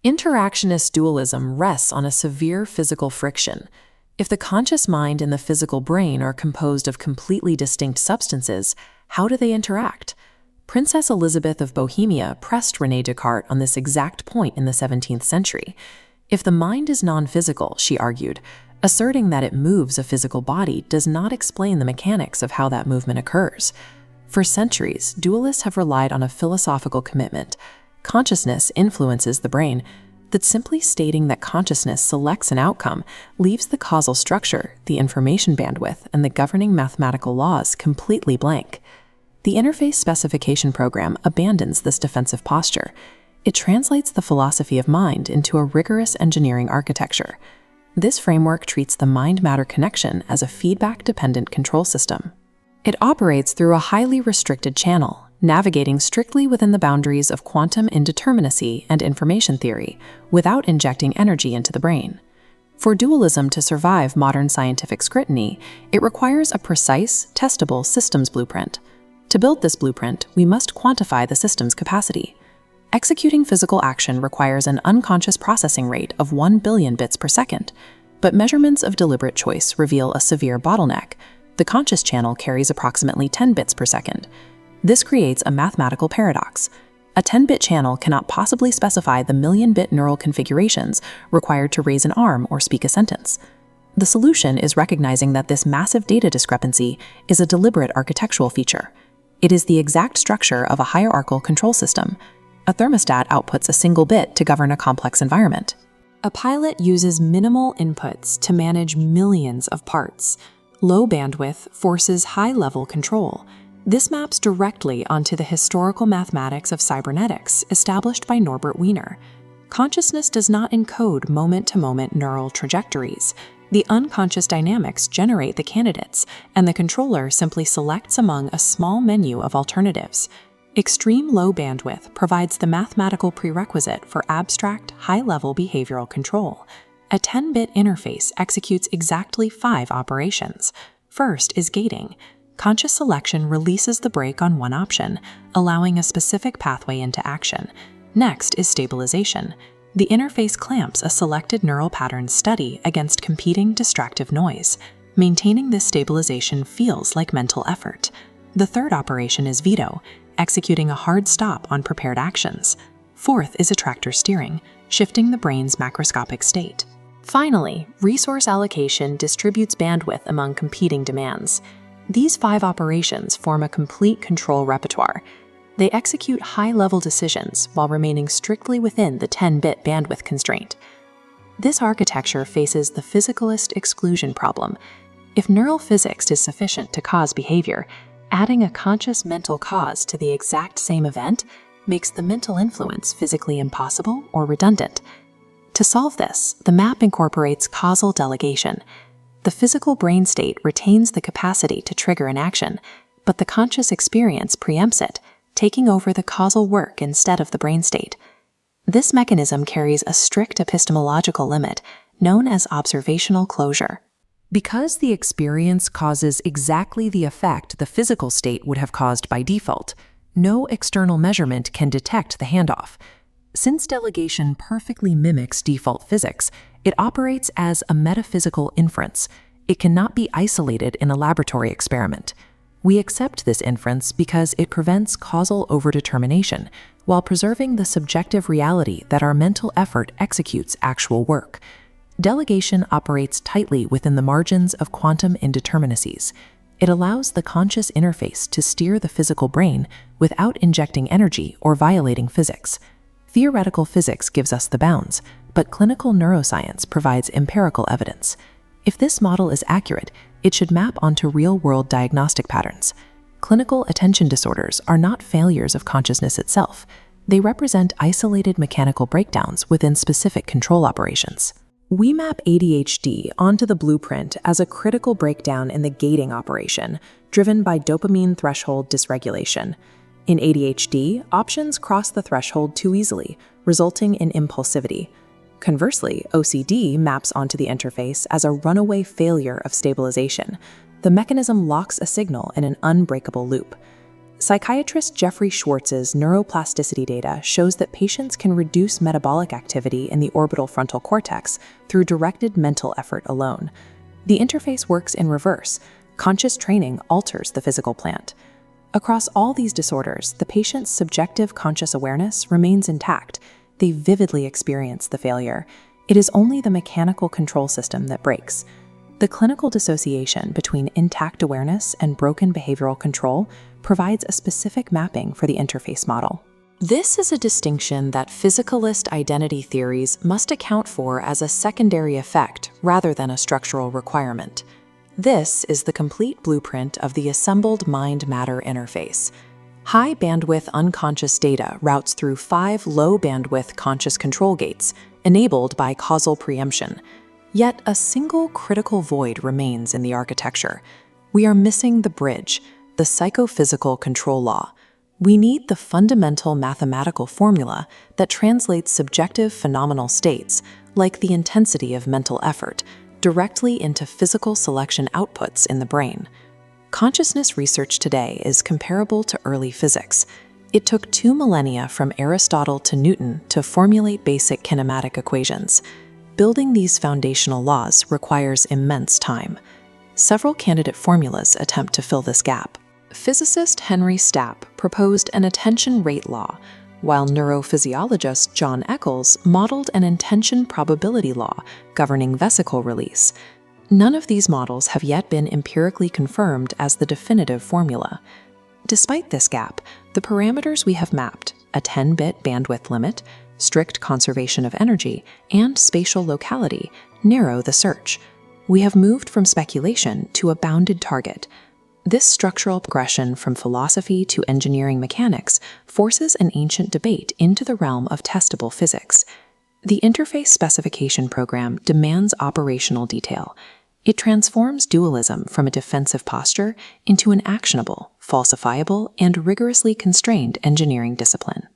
Interactionist dualism rests on a severe physical friction. If the conscious mind and the physical brain are composed of completely distinct substances, how do they interact? Princess Elizabeth of Bohemia pressed René Descartes on this exact point in the 17th century. If the mind is non-physical, she argued, asserting that it moves a physical body does not explain the mechanics of how that movement occurs. For centuries, dualists have relied on a philosophical commitment. Consciousness influences the brain, that simply stating that consciousness selects an outcome leaves the causal structure, the information bandwidth, and the governing mathematical laws completely blank. The Interface Specification Programme abandons this defensive posture. It translates the philosophy of mind into a rigorous engineering architecture. This framework treats the mind-matter connection as a feedback-dependent control system. It operates through a highly restricted channel, navigating strictly within the boundaries of quantum indeterminacy and information theory, without injecting energy into the brain. For dualism to survive modern scientific scrutiny, it requires a precise, testable systems blueprint. To build this blueprint, we must quantify the system's capacity. Executing physical action requires an unconscious processing rate of 1 billion bits per second, but measurements of deliberate choice reveal a severe bottleneck. The conscious channel carries approximately 10 bits per second. This creates a mathematical paradox. A 10-bit channel cannot possibly specify the million-bit neural configurations required to raise an arm or speak a sentence. The solution is recognizing that this massive data discrepancy is a deliberate architectural feature. It is the exact structure of a hierarchical control system. A thermostat outputs a single bit to govern a complex environment. A pilot uses minimal inputs to manage millions of parts. Low bandwidth forces high-level control. This maps directly onto the historical mathematics of cybernetics established by Norbert Wiener. Consciousness does not encode moment-to-moment neural trajectories. The unconscious dynamics generate the candidates, and the controller simply selects among a small menu of alternatives. Extreme low bandwidth provides the mathematical prerequisite for abstract, high-level behavioral control. A 10-bit interface executes exactly 5 operations. First is gating. Conscious selection releases the brake on one option, allowing a specific pathway into action. Next is stabilization. The interface clamps a selected neural pattern's study against competing distractive noise. Maintaining this stabilization feels like mental effort. The third operation is veto, executing a hard stop on prepared actions. Fourth is attractor steering, shifting the brain's macroscopic state. Finally, resource allocation distributes bandwidth among competing demands. These 5 operations form a complete control repertoire. They execute high-level decisions while remaining strictly within the 10-bit bandwidth constraint. This architecture faces the physicalist exclusion problem. If neural physics is sufficient to cause behavior, adding a conscious mental cause to the exact same event makes the mental influence physically impossible or redundant. To solve this, the map incorporates causal delegation. The physical brain state retains the capacity to trigger an action, but the conscious experience preempts it, taking over the causal work instead of the brain state. This mechanism carries a strict epistemological limit, known as observational closure. Because the experience causes exactly the effect the physical state would have caused by default, no external measurement can detect the handoff. Since delegation perfectly mimics default physics, it operates as a metaphysical inference. It cannot be isolated in a laboratory experiment. We accept this inference because it prevents causal overdetermination, while preserving the subjective reality that our mental effort executes actual work. Delegation operates tightly within the margins of quantum indeterminacies. It allows the conscious interface to steer the physical brain without injecting energy or violating physics. Theoretical physics gives us the bounds, but clinical neuroscience provides empirical evidence. If this model is accurate, it should map onto real-world diagnostic patterns. Clinical attention disorders are not failures of consciousness itself. They represent isolated mechanical breakdowns within specific control operations. We map ADHD onto the blueprint as a critical breakdown in the gating operation, driven by dopamine threshold dysregulation. In ADHD, options cross the threshold too easily, resulting in impulsivity. Conversely, OCD maps onto the interface as a runaway failure of stabilization. The mechanism locks a signal in an unbreakable loop. Psychiatrist Jeffrey Schwartz's neuroplasticity data shows that patients can reduce metabolic activity in the orbital frontal cortex through directed mental effort alone. The interface works in reverse. Conscious training alters the physical plant. Across all these disorders, the patient's subjective conscious awareness remains intact. They vividly experience the failure. It is only the mechanical control system that breaks. The clinical dissociation between intact awareness and broken behavioral control provides a specific mapping for the interface model. This is a distinction that physicalist identity theories must account for as a secondary effect rather than a structural requirement. This is the complete blueprint of the assembled mind-matter interface. High-bandwidth unconscious data routes through 5 low-bandwidth conscious control gates, enabled by causal preemption. Yet a single critical void remains in the architecture. We are missing the bridge, the psychophysical control law. We need the fundamental mathematical formula that translates subjective phenomenal states, like the intensity of mental effort, directly into physical selection outputs in the brain. Consciousness research today is comparable to early physics. It took 2 millennia from Aristotle to Newton to formulate basic kinematic equations. Building these foundational laws requires immense time. Several candidate formulas attempt to fill this gap. Physicist Henry Stapp proposed an attention rate law, while neurophysiologist John Eccles modeled an intention probability law governing vesicle release. None of these models have yet been empirically confirmed as the definitive formula. Despite this gap, the parameters we have mapped, a 10-bit bandwidth limit, strict conservation of energy, and spatial locality, narrow the search. We have moved from speculation to a bounded target. This structural progression from philosophy to engineering mechanics forces an ancient debate into the realm of testable physics. The Interface Specification Programme demands operational detail. It transforms dualism from a defensive posture into an actionable, falsifiable, and rigorously constrained engineering discipline.